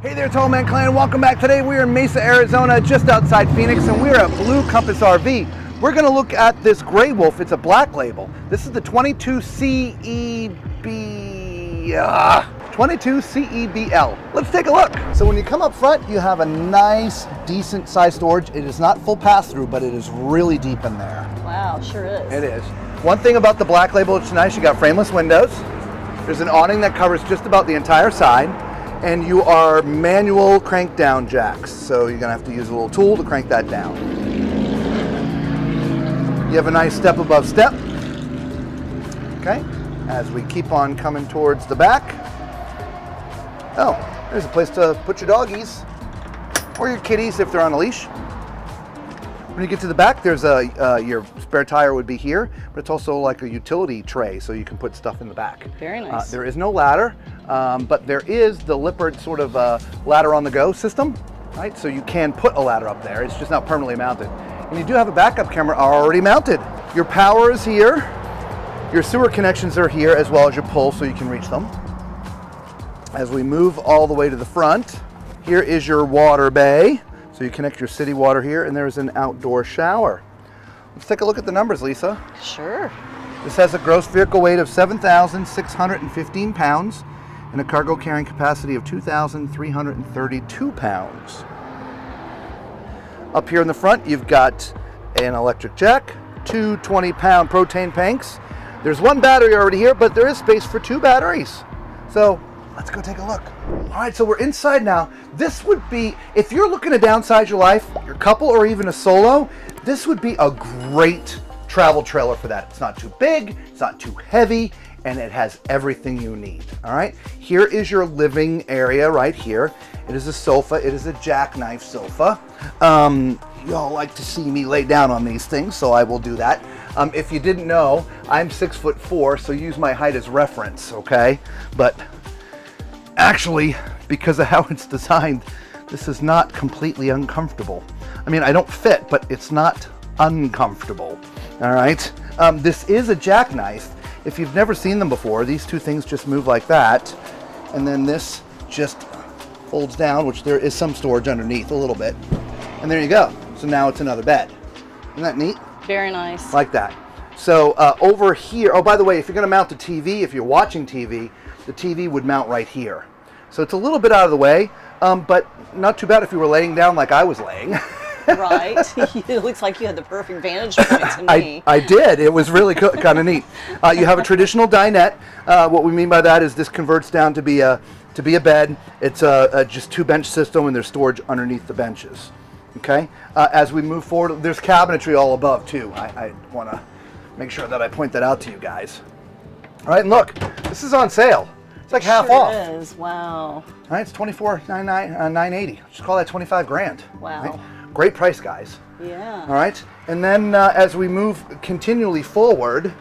Hey there, Tall Man Clan. Welcome back. Today we are in Mesa, Arizona, just outside Phoenix, and we're at Blue Compass RV. We're going to look at this gray wolf. It's a black label. This is the 22 CEBL. Let's take a look. So when you come up front, you have a nice, decent size storage. It is not full pass-through, but it is really deep in there. Wow, sure is. It is. One thing about the black label, it's nice. You got frameless windows. There's an awning that covers just about the entire side. And you are manual crank down jacks. So you're gonna have to use a little tool to crank that down. You have a nice step above step. Okay, as we keep on coming towards the back. Oh, there's a place to put your doggies or your kitties if they're on a leash. When you get to the back, there's your spare tire would be here, but it's also like a utility tray, so you can put stuff in the back. Very nice. There is no ladder, but there is the Lippert sort of ladder on the go system, right? So you can put a ladder up there. It's just not permanently mounted. And you do have a backup camera already mounted. Your power is here. Your sewer connections are here, as well as your pole, so you can reach them. As we move all the way to the front, here is your water bay. So you connect your city water here, and there's an outdoor shower. Let's take a look at the numbers, Lisa. Sure. This has a gross vehicle weight of 7,615 pounds and a cargo carrying capacity of 2,332 pounds. Up here in the front, you've got an electric jack, two 20-pound propane tanks. There's one battery already here, but there is space for two batteries. So let's go take a look. All right, so we're inside now. This would be, if you're looking to downsize your life, your couple, or even a solo, this would be a great travel trailer for that. It's not too big, it's not too heavy, and it has everything you need. All right, here is your living area right here. It is a sofa. It is a jackknife sofa. Y'all like to see me lay down on these things, so I will do that. If you didn't know, I'm 6'4", so use my height as reference, okay? But actually, because of how it's designed, this is not completely uncomfortable. I mean, I don't fit, but it's not uncomfortable. All right. This is a jackknife. If you've never seen them before, these two things just move like that, and then this just folds down, which there is some storage underneath a little bit, and there you go. So now it's another bed. Isn't that neat? Very nice. Like that. So over here, oh, by the way, if you're going to mount the TV, if you're watching TV, the TV would mount right here. So it's a little bit out of the way, but not too bad if you were laying down like I was laying. Right. It looks like you had the perfect vantage point to me. I did. It was really kind of neat. You have a traditional dinette. What we mean by that is this converts down to be a bed. It's a just two bench system, and there's storage underneath the benches. Okay. As we move forward, there's cabinetry all above too. I want to make sure that I point that out to you guys. All right, and look, this is on sale. It's like half off. It is. Wow. All right, it's $24,980. Just call that 25 grand. Wow. Right? Great price, guys. Yeah. All right, and then as we move continually forward,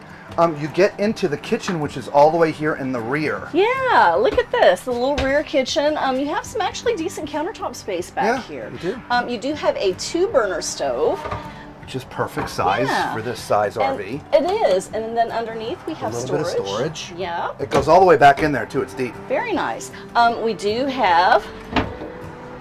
you get into the kitchen, which is all the way here in the rear. Yeah, look at this, the little rear kitchen. You have some actually decent countertop space back here. You do. You do have a 2-burner stove. Which is perfect size for this size RV. It is, and then underneath we have a little storage. bit of storage. Yeah. It goes all the way back in there too. It's deep. Very nice. We do have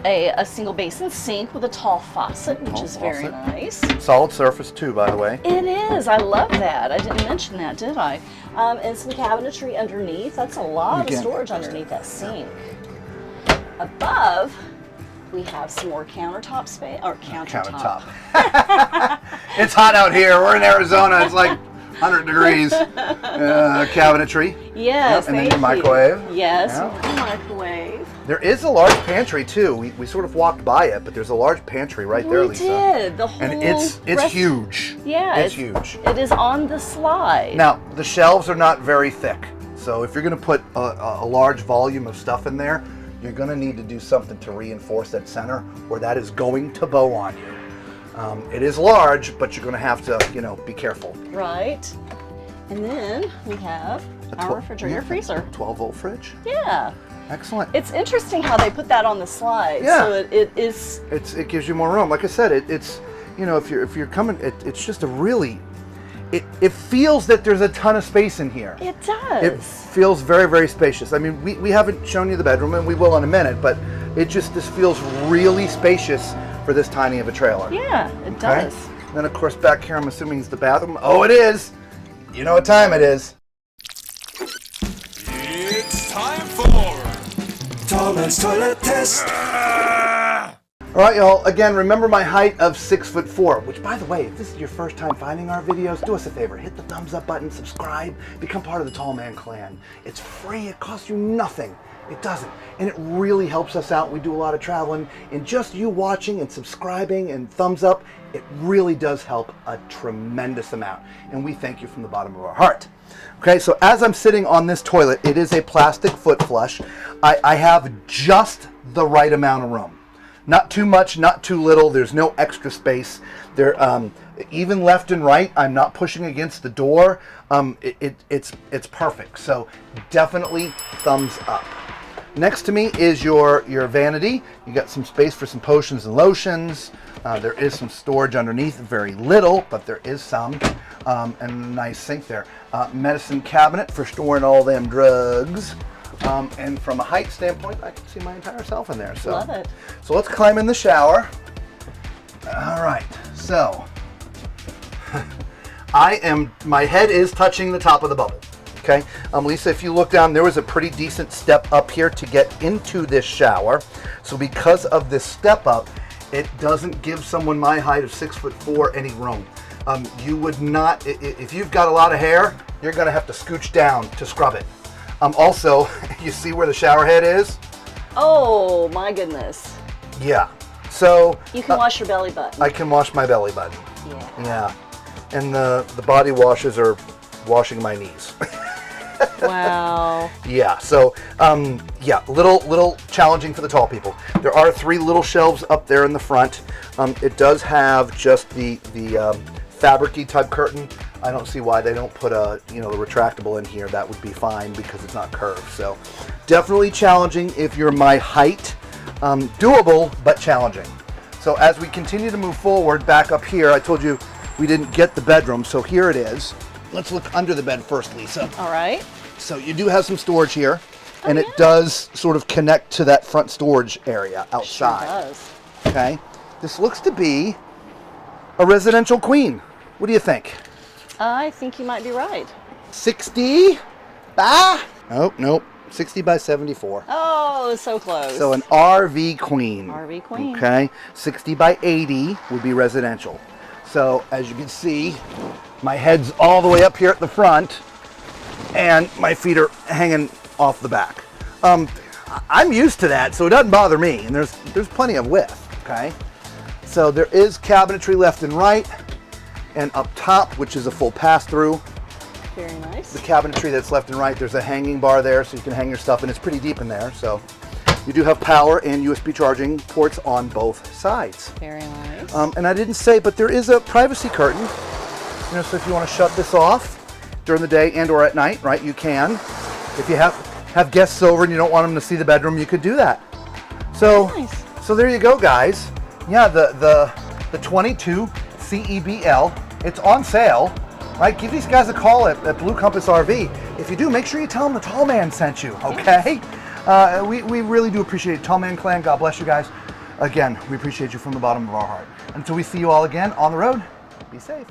a single basin sink with a tall faucet, which is very nice. Solid surface too, by the way. It is. I love that. I didn't mention that, did I? And some cabinetry underneath. That's a lot of storage underneath that sink. Above, we have some more countertop space, or countertop. It's hot out here. We're in Arizona. It's like 100 degrees. Cabinetry. Yes, and then your microwave. Yes, microwave. There is a large pantry too. We sort of walked by it, but there's a large pantry right there, Lisa. We did. The whole and it's huge. Yeah, it's huge. It is on the slide. Now the shelves are not very thick, so if you're going to put a large volume of stuff in there, you're going to need to do something to reinforce that center, or that is going to bow on you. It is large, but you're going to have to, be careful. Right. And then we have our refrigerator freezer. 12-volt fridge. Yeah. Excellent. It's interesting how they put that on the slide. Yeah. So it is. It gives you more room. Like I said, it's if you're coming, it's just a really. It feels that there's a ton of space in here. It does. It feels very, very spacious. I mean, we haven't shown you the bedroom, and we will in a minute, but This feels really spacious for this tiny of a trailer. Yeah, it does. Then of course back here, I'm assuming is the bathroom. Oh, it is. You know what time it is. It's time for Tall Man's Toilet Test. All right, y'all. Again, remember my height of 6'4", which, by the way, if this is your first time finding our videos, do us a favor. Hit the thumbs up button, subscribe, become part of the Tall Man clan. It's free. It costs you nothing. It doesn't. And it really helps us out. We do a lot of traveling. And just you watching and subscribing and thumbs up, it really does help a tremendous amount. And we thank you from the bottom of our heart. Okay, so as I'm sitting on this toilet, it is a plastic foot flush. I have just the right amount of room. Not too much, not too little. There's no extra space. There, even left and right, I'm not pushing against the door. It's perfect. So definitely thumbs up. Next to me is your vanity. You got some space for some potions and lotions. There is some storage underneath, very little, but there is some. And a nice sink there. Medicine cabinet for storing all them drugs. And from a height standpoint, I can see my entire self in there. So, love it. So let's climb in the shower. All right, so my head is touching the top of the bubble. Okay, Lisa, if you look down, there was a pretty decent step up here to get into this shower. So because of this step up, it doesn't give someone my height of 6'4" any room. You would not, if you've got a lot of hair, you're gonna have to scooch down to scrub it. Also, you see where the shower head is? Oh my goodness. Yeah. So you can wash your belly button. I can wash my belly button. Yeah. Yeah. And the body washes are washing my knees. Wow. Yeah. So yeah, little challenging for the tall people. There are 3 little shelves up there in the front. It does have just the fabric-y type curtain. I don't see why they don't put a, the retractable in here. That would be fine because it's not curved. So definitely challenging if you're my height. Doable, but challenging. So as we continue to move forward back up here, I told you we didn't get the bedroom. So here it is. Let's look under the bed first, Lisa. All right. So you do have some storage here, and yeah. it does sort of connect to that front storage area outside. Sure does. Okay. This looks to be a residential queen. What do you think? I think you might be right. 60 by? Nope. 60 by 74. Oh, so close. So an RV queen. RV queen. Okay. 60 by 80 would be residential. So as you can see, my head's all the way up here at the front, and my feet are hanging off the back. I'm used to that, so it doesn't bother me. And there's plenty of width. Okay. So there is cabinetry left and right. And up top, which is a full pass-through. Very nice. The cabinetry that's left and right, there's a hanging bar there so you can hang your stuff, and it's pretty deep in there. So you do have power and USB charging ports on both sides. Very nice. And I didn't say, but there is a privacy curtain. So if you want to shut this off during the day and or at night, right, you can. If you have guests over and you don't want them to see the bedroom, you could do that. So, nice. So there you go, guys. Yeah, the 22 CEBL. It's on sale, right? Give these guys a call at Blue Compass RV. If you do, make sure you tell them the Tall Man sent you, okay? Yes. We really do appreciate it. Tall Man Clan, God bless you guys. Again, we appreciate you from the bottom of our heart. Until we see you all again on the road, be safe.